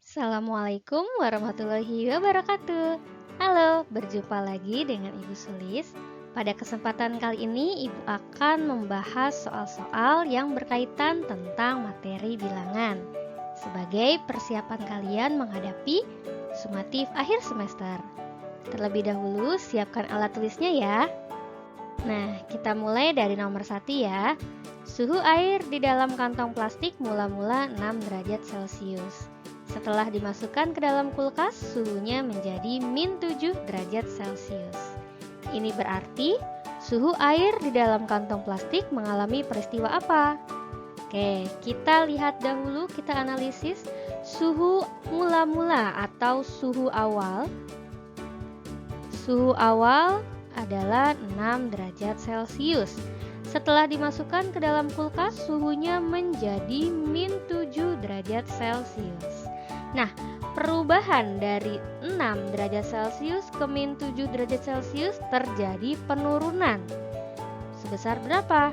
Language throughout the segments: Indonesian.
Assalamualaikum warahmatullahi wabarakatuh. Halo, berjumpa lagi dengan Ibu Sulis. Pada kesempatan kali ini, Ibu akan membahas soal-soal yang berkaitan tentang materi bilangan sebagai persiapan kalian menghadapi sumatif akhir semester. Terlebih dahulu, siapkan alat tulisnya ya. Nah, kita mulai dari nomor 1 ya. Suhu air di dalam kantong plastik mula-mula 6 derajat Celcius. Setelah dimasukkan ke dalam kulkas, suhunya menjadi -7 derajat Celcius. Ini berarti suhu air di dalam kantong plastik mengalami peristiwa apa? Oke, kita lihat dahulu, kita analisis suhu mula-mula atau suhu awal. Suhu awal adalah 6 derajat Celcius. Setelah dimasukkan ke dalam kulkas, suhunya menjadi -7 derajat Celcius. Nah, perubahan dari 6 derajat Celcius ke -7 derajat Celcius terjadi penurunan. Sebesar berapa?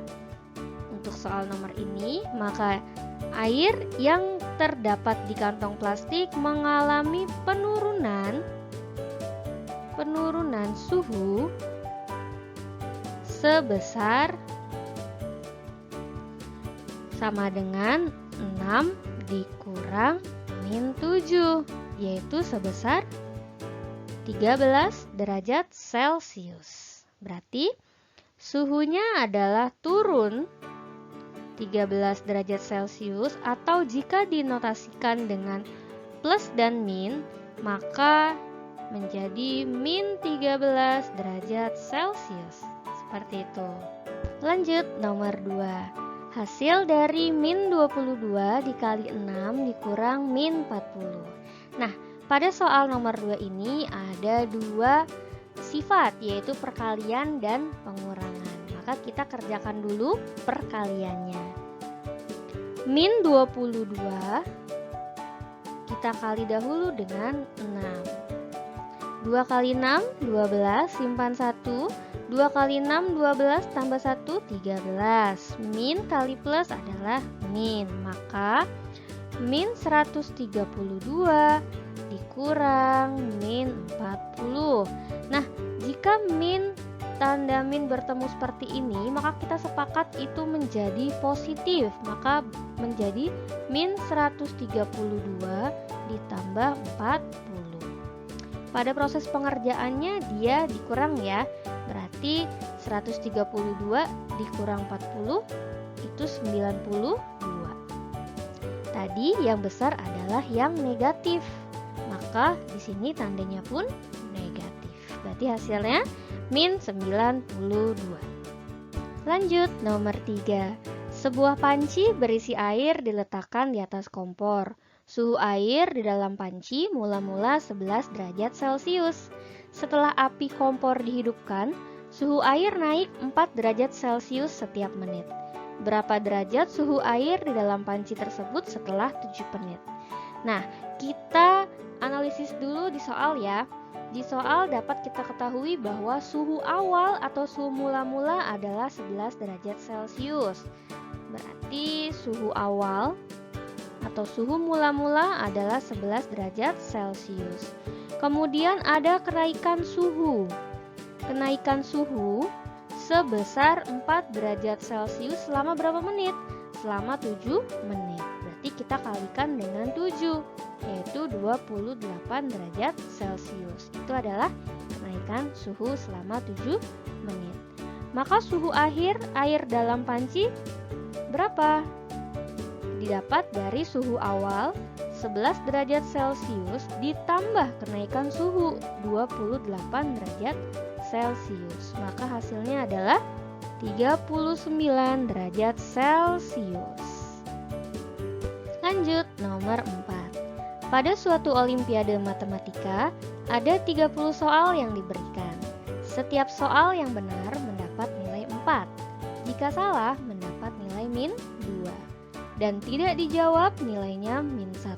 Untuk soal nomor ini, maka air yang terdapat di kantong plastik mengalami penurunan suhu sebesar sama dengan 6 dikurang -7, yaitu sebesar 13 derajat Celcius. Berarti suhunya adalah turun 13 derajat Celcius, atau jika dinotasikan dengan plus dan min, maka menjadi -13 derajat Celcius. Seperti itu. Lanjut nomor 2. Hasil dari -22 dikali 6 dikurang -40. Nah, pada soal nomor 2 ini ada dua sifat, yaitu perkalian dan pengurangan. Maka kita kerjakan dulu perkaliannya. -22 kita kali dahulu dengan 6. 2 kali 6, 12, simpan 1. 2 kali 6, 12, tambah 1, 13. Min kali plus adalah min. Maka min 132 dikurang min 40. Nah, jika min tanda min bertemu seperti ini, maka kita sepakat itu menjadi positif. Maka menjadi min 132 ditambah 40. Pada proses pengerjaannya dia dikurang ya. Berarti 132 dikurang 40 itu 92. Tadi yang besar adalah yang negatif. Maka di sini tandanya pun negatif. Berarti hasilnya -92. Lanjut nomor 3. Sebuah panci berisi air diletakkan di atas kompor. Suhu air di dalam panci mula-mula 11 derajat Celcius. Setelah api kompor dihidupkan, suhu air naik 4 derajat Celcius setiap menit. Berapa derajat suhu air di dalam panci tersebut setelah 7 menit? Nah, kita analisis dulu di soal ya. Di soal dapat kita ketahui bahwa suhu awal atau suhu mula-mula adalah 11 derajat Celcius. Berarti suhu awal atau suhu mula-mula adalah 11 derajat Celcius. Kemudian ada kenaikan suhu. Kenaikan suhu sebesar 4 derajat Celcius selama berapa menit? Selama 7 menit. Berarti kita kalikan dengan 7, yaitu 28 derajat Celcius. Itu adalah kenaikan suhu selama 7 menit. Maka suhu akhir air dalam panci berapa? Didapat dari suhu awal 11 derajat Celcius ditambah kenaikan suhu 28 derajat Celcius. Maka hasilnya adalah 39 derajat Celcius. Lanjut nomor 4. Pada suatu olimpiade matematika, ada 30 soal yang diberikan. Setiap soal yang benar mendapat nilai 4. Jika salah mendapat nilai -2. Dan tidak dijawab nilainya -1.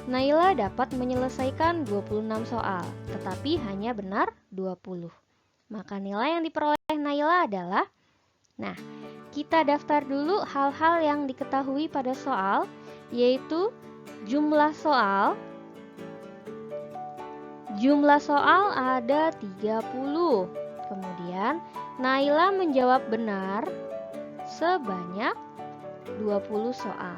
Naila dapat menyelesaikan 26 soal, tetapi hanya benar 20. Maka nilai yang diperoleh Naila adalah, nah, kita daftar dulu hal-hal yang diketahui pada soal, yaitu jumlah soal Jumlah soal ada 30. Kemudian Naila menjawab benar sebanyak 20 soal.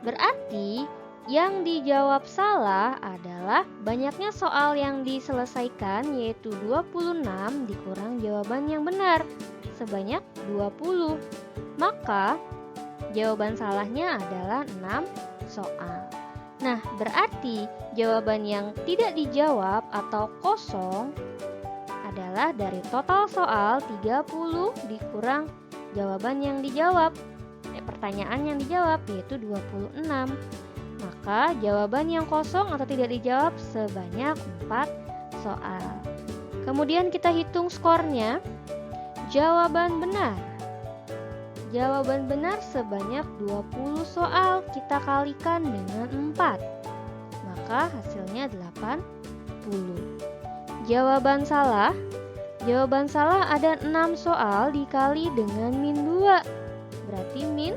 Berarti yang dijawab salah adalah banyaknya soal yang diselesaikan, yaitu 26 dikurang jawaban yang benar sebanyak 20. Maka jawaban salahnya adalah 6 soal. Nah, berarti jawaban yang tidak dijawab atau kosong adalah dari total soal 30 dikurang jawaban yang dijawab. Pertanyaan yang dijawab yaitu 26. Maka jawaban yang kosong atau tidak dijawab sebanyak 4 soal. Kemudian kita hitung skornya. Jawaban benar. Jawaban benar sebanyak 20 soal, kita kalikan dengan 4. Maka hasilnya 80. Jawaban salah. Jawaban salah ada 6 soal dikali dengan min 2. Berarti min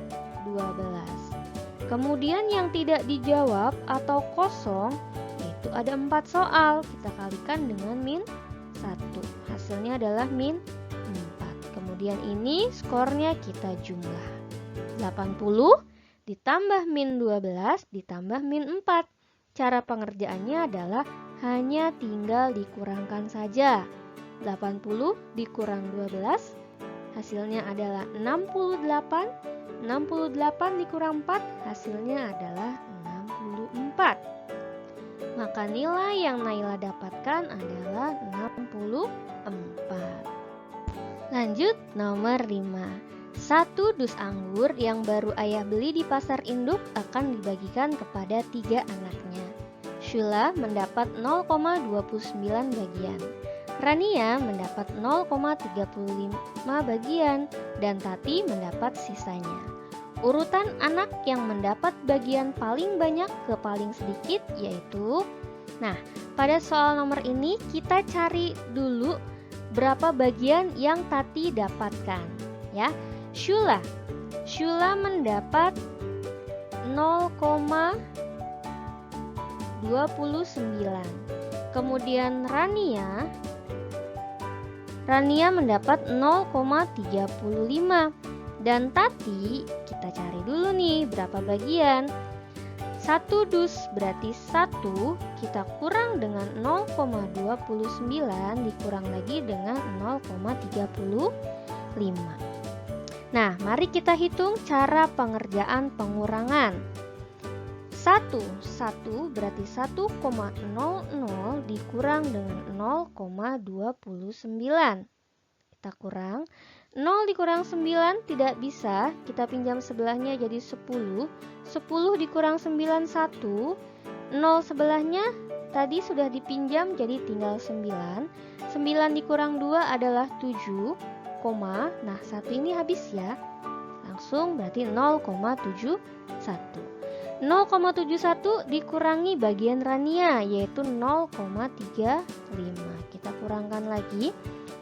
12. Kemudian yang tidak dijawab atau kosong yaitu ada 4 soal, kita kalikan dengan min 1. Hasilnya adalah min 4. Kemudian ini skornya kita jumlah. 80 ditambah min 12 ditambah min 4. Cara pengerjaannya adalah hanya tinggal dikurangkan saja. 80 dikurang 12 hasilnya adalah 68. 68 dikurang 4 hasilnya adalah 64. Maka nilai yang Naila dapatkan adalah 64. Lanjut nomor 5. 1 dus anggur yang baru ayah beli di pasar induk akan dibagikan kepada 3 anaknya. Syula mendapat 0,29 bagian. Rania mendapat 0,35 bagian dan Tati mendapat sisanya. Urutan anak yang mendapat bagian paling banyak ke paling sedikit yaitu, nah, pada soal nomor ini kita cari dulu berapa bagian yang Tati dapatkan, ya. Syula mendapat 0,29. Kemudian Rania mendapat 0,35. Dan Tati, kita cari dulu nih berapa bagian. 1 dus berarti 1 kita kurang dengan 0,29 dikurang lagi dengan 0,35. Nah, mari kita hitung cara pengerjaan pengurangan. 1 berarti 1,00 dikurang dengan 0,29. Kita kurang. 0 dikurang 9 tidak bisa, kita pinjam sebelahnya jadi 10. 10 dikurang 9 1. 0 sebelahnya tadi sudah dipinjam jadi tinggal 9. 9 dikurang 2 adalah 7, nah 1 ini habis ya. Langsung berarti 0,71. 0,71 dikurangi bagian Rania yaitu 0,35. Kita kurangkan lagi.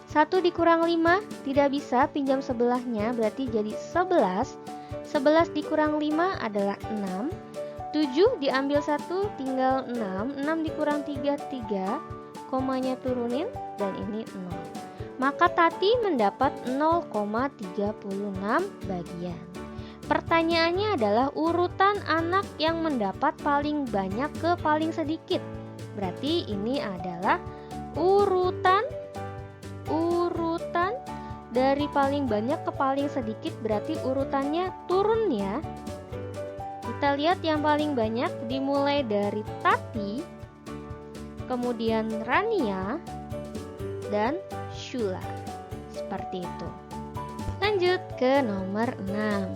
1 dikurang 5 tidak bisa, pinjam sebelahnya berarti jadi 11. 11 dikurang 5 adalah 6. 7 diambil 1 tinggal 6. 6 dikurang 3, 3. Komanya turunin dan ini 0. Maka Tati mendapat 0,36 bagian. Pertanyaannya adalah urutan anak yang mendapat paling banyak ke paling sedikit. Berarti ini adalah urutan dari paling banyak ke paling sedikit, berarti urutannya turun ya. Kita lihat yang paling banyak dimulai dari Tati, kemudian Rania, dan Syula. Seperti itu. Lanjut ke nomor 6.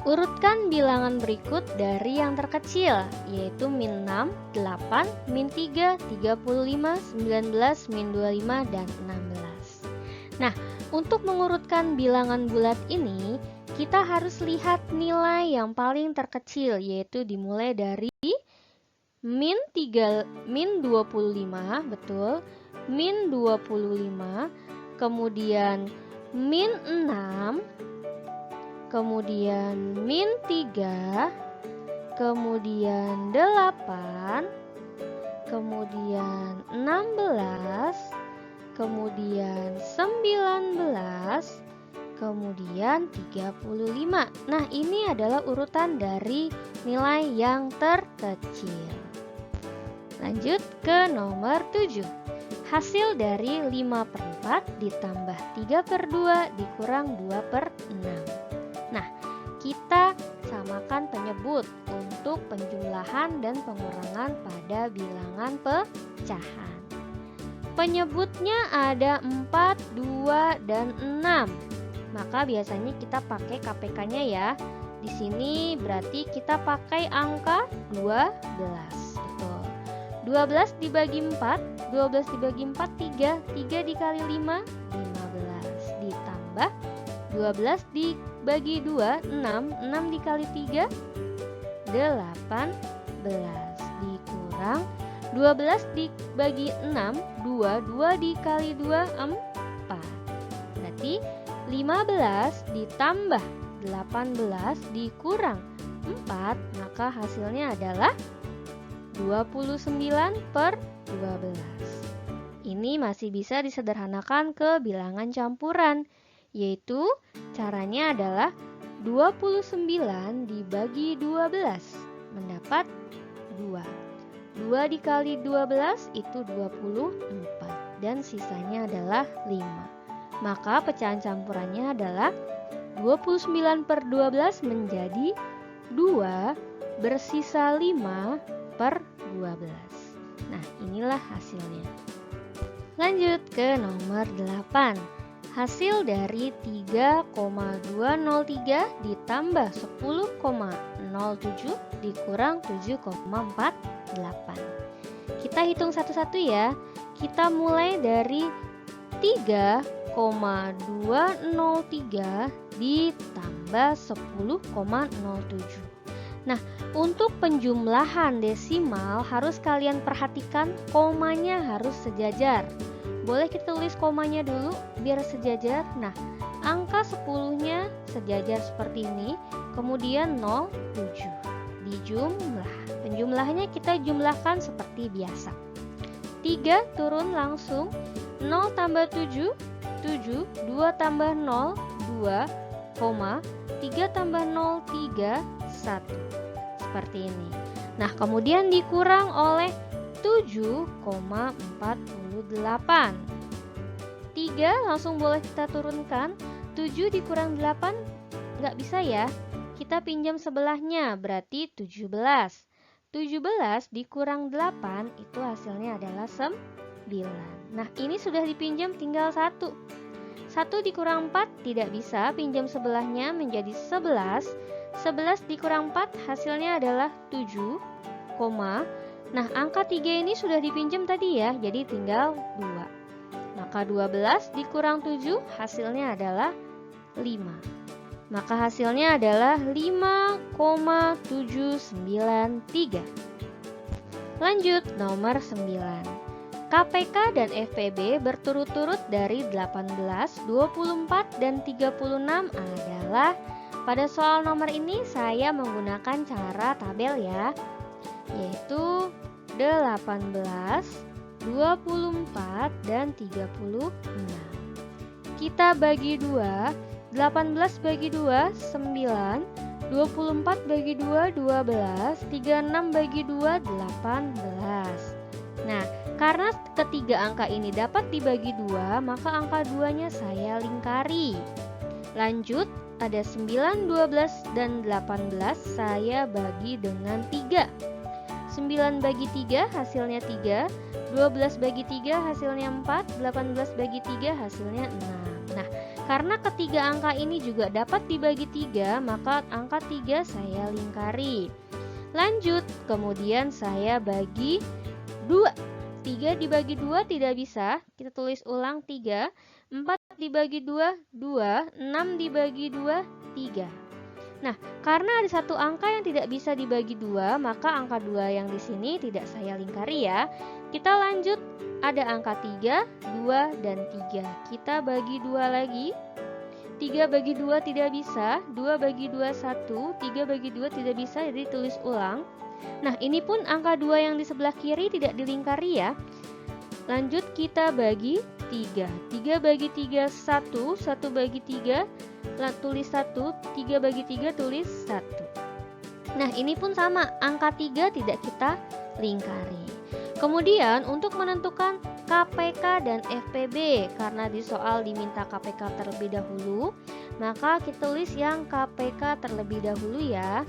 Urutkan bilangan berikut dari yang terkecil, yaitu min 6, 8, min 3, 35, 19, min 25, dan 16. Nah, untuk mengurutkan bilangan bulat ini, kita harus lihat nilai yang paling terkecil, yaitu dimulai dari min 25, betul, min 25, kemudian min 6, kemudian min 3, kemudian 8, kemudian 0, 16, kemudian 19, kemudian 35. Nah, ini adalah urutan dari nilai yang terkecil. Lanjut ke nomor 7. Hasil dari 5/4 ditambah 3/2 dikurang 2/6. Nah, kita samakan penyebut untuk penjumlahan dan pengurangan pada bilangan pecahan. Penyebutnya ada 4, 2, dan 6. Maka biasanya kita pakai KPK-nya ya. Di sini berarti kita pakai angka 12. Betul. 12 dibagi 4, 12 dibagi 4 3, 3 dikali 5, 15. Ditambah 12 dibagi 2, 6, 6 dikali 3, 18. Dikurang 12 dibagi 6, 2, 2 dikali 2, 4. Berarti 15 ditambah 18 dikurang 4, maka hasilnya adalah 29/12. Ini masih bisa disederhanakan ke bilangan campuran, yaitu caranya adalah 29 dibagi 12 mendapat 2. 2 dikali 12 itu 24 dan sisanya /5. Maka pecahan campurannya adalah 29/12 menjadi 2 bersisa 5/12. Nah, inilah hasilnya. Lanjut ke nomor 8. Hasil dari 3,203 ditambah 10,07 dikurang 7,48. Kita hitung satu-satu ya. Kita mulai dari 3,203 ditambah 10,07. Nah, untuk penjumlahan desimal harus kalian perhatikan komanya harus sejajar. Boleh kita tulis komanya dulu biar sejajar. Nah, angka 10-nya sejajar seperti ini, kemudian 07. Dijumlah. Penjumlahannya kita jumlahkan seperti biasa. 3 turun langsung, 0 tambah 7, 7, 2 tambah 0, 2, 3 tambah 0, 3, 1. Seperti ini. Nah, kemudian dikurang oleh 7,48. 3 langsung boleh kita turunkan. 7 dikurang 8 nggak bisa ya. Kita pinjam sebelahnya, berarti 17. 17 dikurang 8 itu hasilnya adalah 9. Nah, ini sudah dipinjam tinggal 1. 1 dikurang 4 tidak bisa, pinjam sebelahnya menjadi 11. 11 dikurang 4 hasilnya adalah 7, nah angka 3 ini sudah dipinjam tadi ya, jadi tinggal 2. Maka 12 dikurang 7 hasilnya adalah 5. Maka hasilnya adalah 5,793. Lanjut nomor 9. KPK dan FPB berturut-turut dari 18, 24, dan 36 adalah. Pada soal nomor ini saya menggunakan cara tabel ya, yaitu 18, 24, dan 36. Kita bagi 2, 18 bagi 2, 9, 24 bagi 2, 12, 36 bagi 2, 18. Nah, karena ketiga angka ini dapat dibagi 2, maka angka 2-nya saya lingkari. Lanjut, ada 9, 12, dan 18 saya bagi dengan 3. 9 bagi 3 hasilnya 3, 12 bagi 3 hasilnya 4, 18 bagi 3 hasilnya 6. Nah, karena ketiga angka ini juga dapat dibagi 3, maka angka 3 saya lingkari. Lanjut, kemudian saya bagi 2. 3 dibagi 2 tidak bisa, kita tulis ulang 3. 4 dibagi 2, 2. 6 dibagi 2, 3. Nah, karena ada satu angka yang tidak bisa dibagi 2, maka angka 2 yang di sini tidak saya lingkari ya. Kita lanjut, ada angka 3, 2, dan 3. Kita bagi 2 lagi. 3 bagi 2 tidak bisa, 2 bagi 2 1, 3 bagi 2 tidak bisa, jadi tulis ulang. Nah, ini pun angka 2 yang di sebelah kiri tidak dilingkari ya. Lanjut kita bagi 3. 3 bagi 3 1, 1 bagi 3 tulis 1, 3 bagi 3 tulis 1. Nah, ini pun sama, angka 3 tidak kita lingkari. Kemudian untuk menentukan KPK dan FPB, karena di soal diminta KPK terlebih dahulu, maka kita tulis yang KPK terlebih dahulu ya.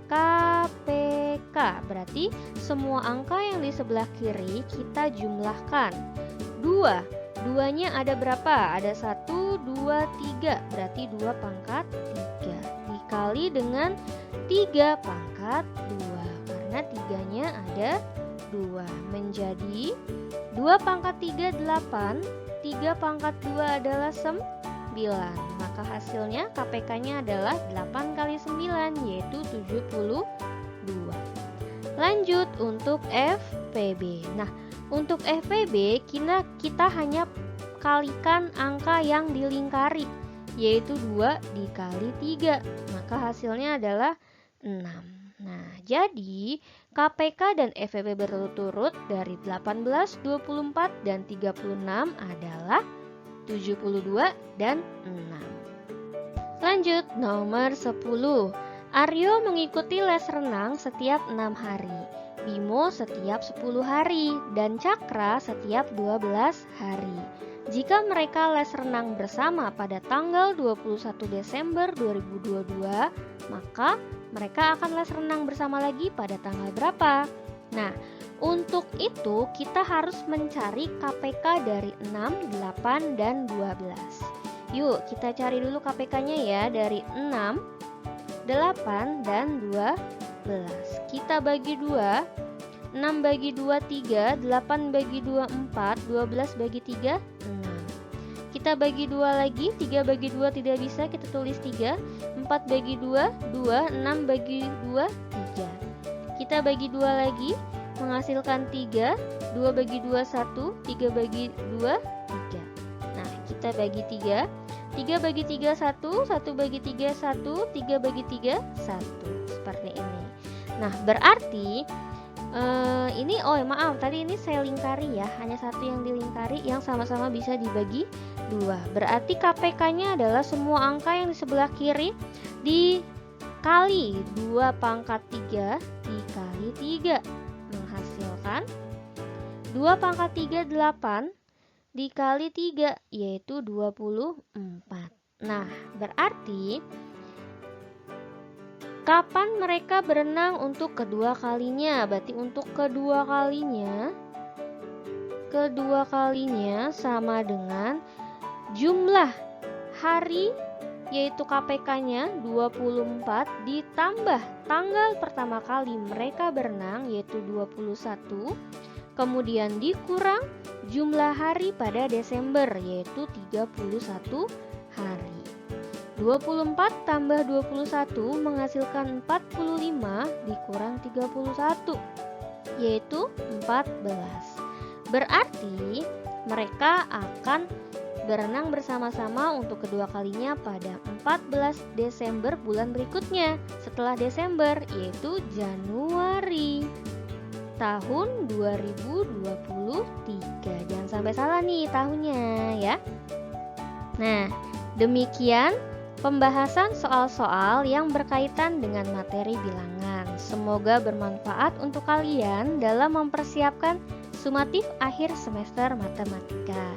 KPK berarti semua angka yang di sebelah kiri kita jumlahkan. 2-nya ada berapa? Ada 1, 2, 3. Berarti 2 pangkat 3 dikali dengan 3 pangkat 2, karena 3-nya ada 2, menjadi 2 pangkat 3 8, 3 pangkat 2 adalah 9. Maka hasilnya KPK-nya adalah 8 kali 9, yaitu 72. Lanjut untuk FPB. Nah, untuk FPB kita hanya kalikan angka yang dilingkari, yaitu 2 dikali 3. Maka hasilnya adalah 6. Nah, jadi KPK dan FPB berturut-turut dari 18, 24, dan 36 adalah 72 dan 6. Lanjut nomor 10. Aryo mengikuti les renang setiap 6 hari, Bimo setiap 10 hari, dan Cakra setiap 12 hari. Jika mereka les renang bersama pada tanggal 21 Desember 2022, maka mereka akan les renang bersama lagi pada tanggal berapa? Nah, untuk itu kita harus mencari KPK dari 6, 8, dan 12. Yuk, kita cari dulu KPK-nya ya dari 6, 8, dan 12. Kita bagi 2, 6 bagi 2 3, 8 bagi 2 4, 12 bagi 3 6. Kita bagi 2 lagi, 3 bagi 2 tidak bisa, kita tulis 3. 4 bagi 2 2, 6 bagi 2 3. Kita bagi 2 lagi, menghasilkan 3. 2 bagi 2 1, 3 bagi 2 3. Nah, kita bagi 3. 3 bagi 3 1, 1 bagi 3 1, 3 bagi 3 1. Seperti ini. Nah, berarti ini tadi ini saya lingkari ya, hanya satu yang dilingkari yang sama-sama bisa dibagi 2. Berarti KPK-nya adalah semua angka yang di sebelah kiri dikali 2 pangkat 3 dikali 3, menghasilkan 2 pangkat 3 8 dikali 3, yaitu 24. Nah, berarti kapan mereka berenang untuk kedua kalinya? Berarti untuk kedua kalinya sama dengan jumlah hari, yaitu KPK-nya 24 ditambah tanggal pertama kali mereka berenang, yaitu 21, kemudian dikurang jumlah hari pada Desember, yaitu 31 hari. 24 tambah 21 menghasilkan 45 dikurang 31, yaitu 14. Berarti mereka akan berenang bersama-sama untuk kedua kalinya pada 14 Desember bulan berikutnya setelah Desember, yaitu Januari tahun 2023. Jangan sampai salah nih tahunnya ya. Nah, demikian pembahasan soal-soal yang berkaitan dengan materi bilangan. Semoga bermanfaat untuk kalian dalam mempersiapkan sumatif akhir semester matematika.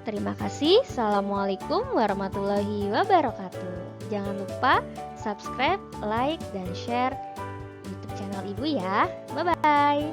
Terima kasih. Assalamualaikum warahmatullahi wabarakatuh. Jangan lupa subscribe, like, dan share YouTube channel Ibu ya. Bye-bye.